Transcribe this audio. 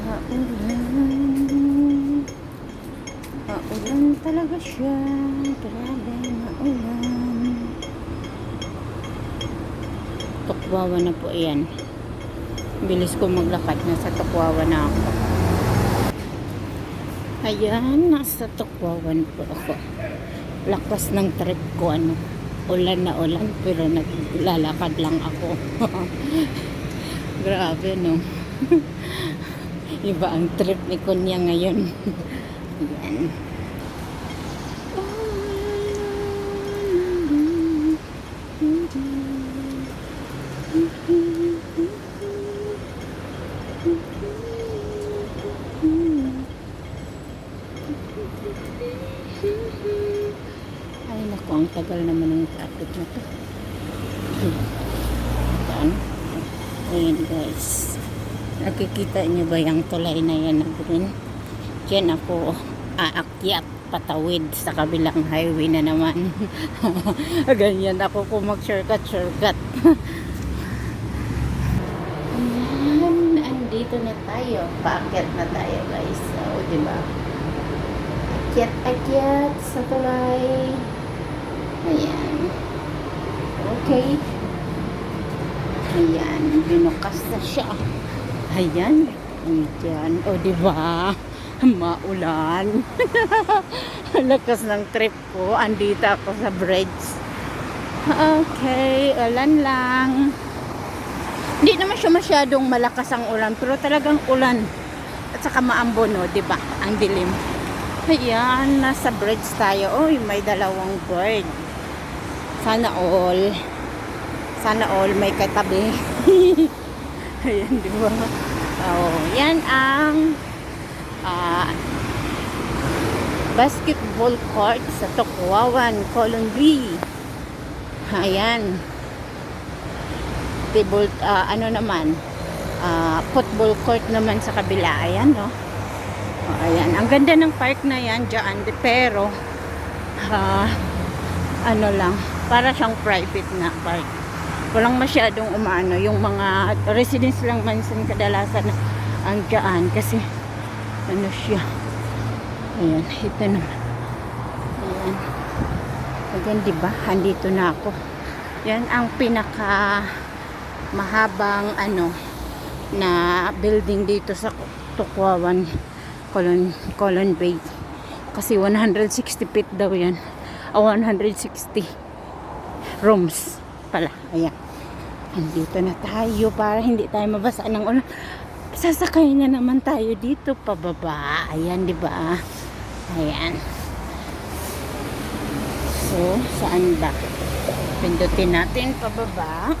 Maulan. Maulan talaga siya. Grabe, maulan. Tukwawa na po yan. Bilis ko maglakad. Nasa Tukwawa na ako. Ayan, nasa Tukwawan po ako. Lakas ng trip ko, ulan na ulan, pero naglalakad lang ako. Grabe, no? Iba ang trip ni Kunya ngayon. Ayan. Ay naku, ang tagal naman ng traffic na to. Ayan. Ayan guys, nakikita nyo ba yung tulay na yan na green? Diyan ako aakyat patawid sa kabilang highway na naman. Ganyan ako kung mag shortcut. Ayan, andito na tayo, paakyat na tayo guys. So, diba, akyat sa tulay. Ayan, okay. Ayan, binukas na siya. Ayan. Ayan. O, diba? Maulan. Lakas ng trip ko. Andito ako sa bridge. Okay. Ulan lang. Hindi naman siya masyadong malakas ang ulan. Pero talagang ulan. At saka maambon, no? Diba? Ang dilim. Ayan. Nasa bridge tayo. Uy, may dalawang bird. Sana all may katabi. Ayan, di ba? Oh, yan ang basketball court sa Tukwawan, Colon B. Ayan. Table, football court naman sa kabila. Ayan, no? Oh, ayan. Ang ganda ng park na yan dyan. Pero, para siyang private na park. Walang masyadong yung mga residents lang mansan kadalasan ang dyan kasi siya. Ayan, ito naman. Ayan. Ayan, diba? Andito na ako. Yan ang pinaka mahabang na building dito sa Tukwawan, Colon Bay. Kasi 160 feet daw yan. 160 rooms pala. Ayan. Andito na tayo para hindi tayo mabasa ng ulan. Sasakay na naman tayo dito pababa. Ayan, di ba? Ayan. So, saan ba? Pindutin natin pababa.